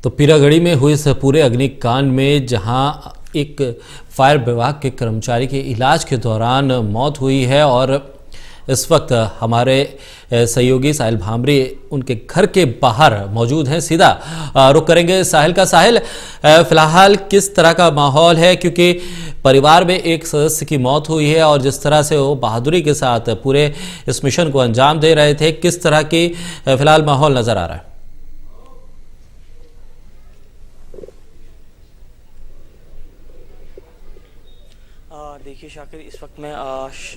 तो पीरागढ़ी में हुए इस पूरे अग्निकांड में जहां एक फायर विभाग के कर्मचारी के इलाज के दौरान मौत हुई है और इस वक्त हमारे सहयोगी साहिल भामरे उनके घर के बाहर मौजूद हैं। सीधा रुख करेंगे साहिल का। साहिल, फिलहाल किस तरह का माहौल है, क्योंकि परिवार में एक सदस्य की मौत हुई है और जिस तरह से वो बहादुरी के साथ पूरे इस मिशन को अंजाम दे रहे थे, किस तरह की फिलहाल माहौल नजर आ रहा है? देखिए शाकिर, इस वक्त मैं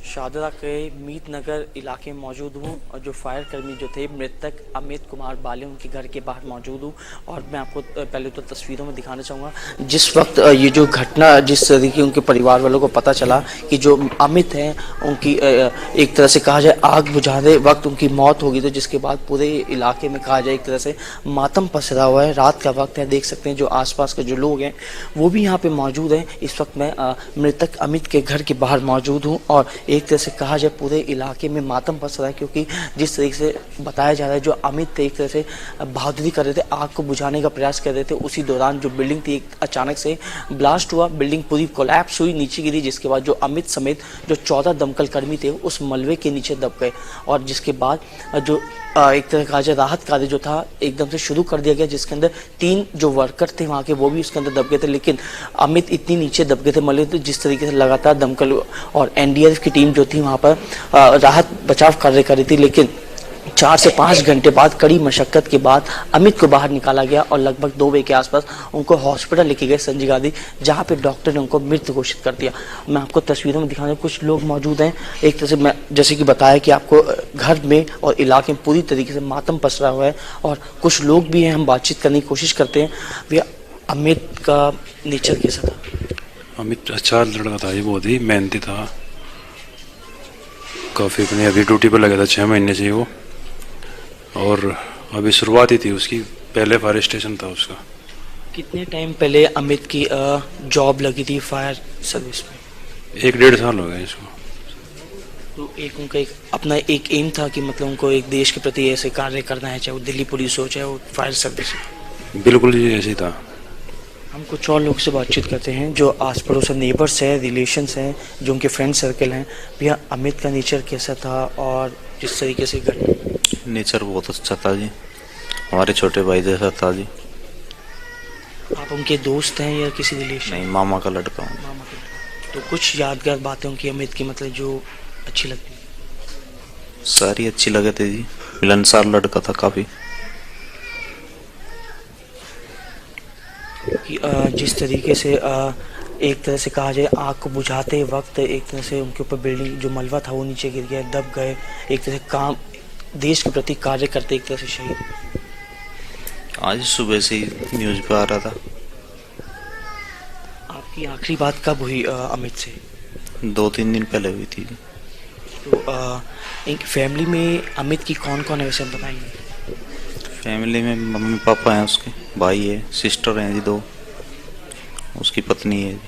शाहदरा के मीत नगर इलाके में मौजूद हूँ और जो फायर कर्मी जो थे मृतक अमित कुमार बाले, उनके घर के बाहर मौजूद हूँ। और मैं आपको पहले तो तस्वीरों में दिखाना चाहूँगा जिस वक्त ये जो घटना, जिस तरीके उनके परिवार वालों को पता चला कि जो अमित हैं उनकी एक तरह से कहा जाए आग बुझाने वक्त उनकी मौत होगी, तो जिसके बाद पूरे इलाके में कहा जाए एक तरह से मातम पसरा हुआ है। रात का वक्त है, देख सकते हैं जो आसपास के जो लोग हैं वो भी यहाँ पे मौजूद हैं। इस वक्त मैं मृतक अमित के घर के बाहर मौजूद हूँ और एक तरह से कहा जाए पूरे इलाके में मातम पसरा है, क्योंकि जिस तरीके से बताया जा रहा है जो अमित थे एक तरह से बहादुरी कर रहे थे, आग को बुझाने का प्रयास कर रहे थे। उसी दौरान जो बिल्डिंग थी अचानक से ब्लास्ट हुआ, बिल्डिंग पूरी कोलैप्स हुई, नीचे गिरी, जिसके बाद जो अमित समेत जो 14 दमकल कर्मी थे उस मलबे के नीचे दब गए। और जिसके बाद जो एक तरह का राहत कार्य जो था एकदम से शुरू कर दिया गया, जिसके अंदर 3 जो वर्कर थे वहाँ के वो भी उसके अंदर दब गए थे, लेकिन अमित इतनी नीचे दब गए थे मलबे, तो जिस तरीके से लगातार दमकल और एनडीआरएफ की टीम जो थी वहाँ पर राहत बचाव कार्य कर रही थी, लेकिन 4 से 5 घंटे बाद कड़ी मशक्कत के बाद अमित को बाहर निकाला गया और लगभग 2 बजे के आसपास उनको हॉस्पिटल लेके गए संजय गांधी, जहां पे डॉक्टर ने उनको मृत घोषित कर दिया। मैं आपको तस्वीरों में दिखाने कुछ लोग मौजूद हैं। एक तरह से मैं जैसे कि बताया कि आपको घर में और इलाके में पूरी तरीके से मातम पसरा हुआ है और कुछ लोग भी हैं, हम बातचीत करने की कोशिश करते हैं। भैया, अमित का नेचर कैसा था? अमित अच्छा लड़का था, ये बहुत ही मेहनती था, काफ़ी अपने अभी ड्यूटी पर लगा था 6 महीने से वो, और अभी शुरुआत ही थी उसकी, पहले फायर स्टेशन था उसका। कितने टाइम पहले अमित की जॉब लगी थी फायर सर्विस में? 1-1.5 साल हो गए इसको। तो एक उनका एक अपना एक एम था कि मतलब उनको एक देश के प्रति ऐसे कार्य करना है, चाहे वो दिल्ली पुलिस हो चाहे वो फायर सर्विस हो। बिल्कुल जी ऐसे ही था। हम कुछ और लोग से बातचीत करते हैं जो आस पड़ोस नेबर्स हैं, रिलेशंस हैं, जो उनके फ्रेंड सर्कल हैं। भैया, अमित का नेचर कैसा था और जिस तरीके से नेचर बहुत अच्छा था जी, हमारे छोटे भाई जैसा था जी। आप उनके दोस्त हैं या किसी रिलेशन? नहीं, मामा का लड़का हूँ। मामा का। तो कुछ यादगार बातें उनकी अमित की मतलब जो अच्छी लगती? सारी अच्छी लगे थे जी, मिलनसार लड़का था काफ़ी। जिस तरीके से एक तरह से कहा जाए आग को बुझाते वक्त एक तरह से उनके ऊपर बिल्डिंग जो मलबा था वो नीचे गिर गया, दब गए, एक तरह से काम देश के प्रति कार्य करते एक तरह से शहीद। आज सुबह से ही न्यूज़ पे आ रहा था। आपकी आखिरी बात कब हुई अमित से? 2-3 दिन पहले हुई थी। तो एक फैमिली में अमित की कौन कौन है वैसे हम बताएंगे? फैमिली में मम्मी पापा हैं, उसके भाई है, सिस्टर हैं जी 2, उसकी पत्नी है।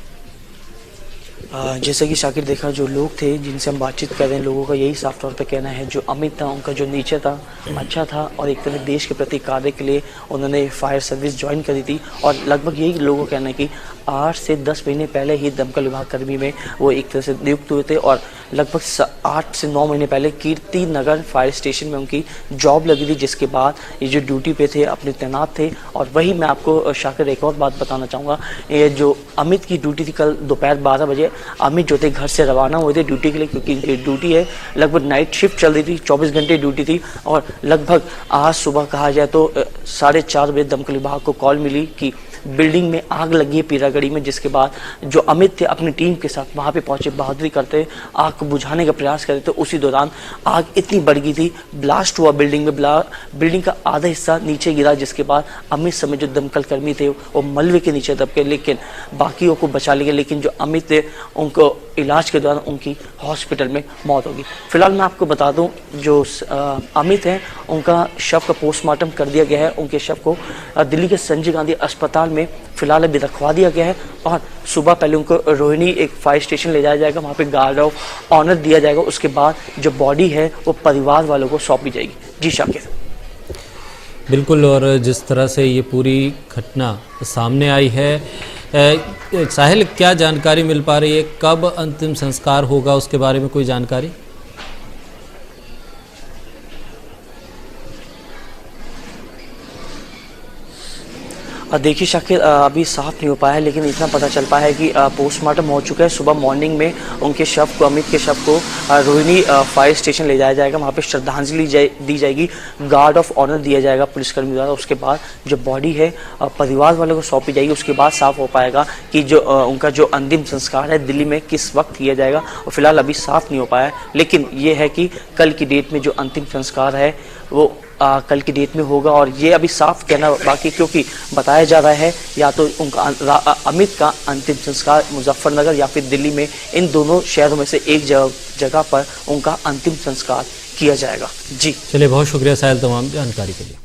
जैसा कि शाकिर देखा जो लोग थे जिनसे हम बातचीत कर रहे हैं, लोगों का यही साफ तौर पे कहना है जो अमित था उनका जो नेचर था अच्छा था और एक तरह देश के प्रति कार्य के लिए उन्होंने फायर सर्विस ज्वाइन करी थी। और लगभग यही लोगों का कहना है कि 8 से 10 महीने पहले ही दमकल विभाग कर्मी में वो एक तरह से नियुक्त हुए थे और लगभग 8 से 9 महीने पहले कीर्ति नगर फायर स्टेशन में उनकी जॉब लगी थी, जिसके बाद ये जो ड्यूटी पे थे अपने तैनात थे। और वही मैं आपको शाकिर एक और बात बताना चाहूँगा, ये जो अमित की ड्यूटी थी कल दोपहर 12 बजे अमित जो थे घर से रवाना हुए थे ड्यूटी के लिए, क्योंकि ये ड्यूटी है लगभग नाइट शिफ्ट चल रही थी, 24 घंटे ड्यूटी थी। और लगभग आज सुबह कहा जाए तो 4:30 बजे दमकल विभाग को कॉल मिली कि बिल्डिंग में आग लगी है पीरागढ़ी में, जिसके बाद जो अमित थे अपनी टीम के साथ वहां पे पहुंचे, बहादुरी करते आग को बुझाने का प्रयास करे, तो उसी दौरान आग इतनी बढ़ गई थी, ब्लास्ट हुआ बिल्डिंग में, बिल्डिंग का आधा हिस्सा नीचे गिरा, जिसके बाद अमित समेत जो दमकल कर्मी थे वो मलबे के नीचे दब गए, लेकिन बाकियों को बचा लिया। लेकिन जो अमित थे उनको इलाज के दौरान उनकी हॉस्पिटल में मौत होगी। फिलहाल मैं आपको बता दूं जो अमित हैं उनका शव का पोस्टमार्टम कर दिया गया है, उनके शव को दिल्ली के संजय गांधी अस्पताल में फिलहाल अभी रखवा दिया गया है और सुबह पहले उनको रोहिणी एक फायर स्टेशन ले जाया जाएगा, वहाँ पे गार्ड ऑफ ऑनर दिया जाएगा, उसके बाद जो बॉडी है वो परिवार वालों को सौंपी जाएगी। जी शाकिर। बिल्कुल, और जिस तरह से ये पूरी घटना सामने आई है, साहिल क्या जानकारी मिल पा रही है, कब अंतिम संस्कार होगा, उसके बारे में कोई जानकारी? देखिए शाकिर, अभी साफ नहीं हो पाया है, लेकिन इतना पता चल पाया है कि पोस्टमार्टम हो चुका है। सुबह मॉर्निंग में उनके शव को, अमित के शव को रोहिणी फायर स्टेशन ले जाया जाएगा। वहाँ पे श्रद्धांजलि दी जाएगी, गार्ड ऑफ ऑनर दिया जाएगा पुलिसकर्मी द्वारा। उसके बाद जो बॉडी है परिवार वालों को सौंपी जाएगी। उसके बाद साफ हो पाएगा कि जो उनका जो अंतिम संस्कार है दिल्ली में किस वक्त किया जाएगा। और फिलहाल अभी साफ नहीं हो पाया है, लेकिन ये है कि कल की डेट में जो अंतिम संस्कार है वो कल की डेट में होगा। और ये अभी साफ कहना बाकी, क्योंकि बताया जा रहा है या तो उनका अमित का अंतिम संस्कार मुजफ्फरनगर या फिर दिल्ली में, इन दोनों शहरों में से एक जगह पर उनका अंतिम संस्कार किया जाएगा। जी चलिए, बहुत शुक्रिया साहिल तमाम जानकारी के लिए।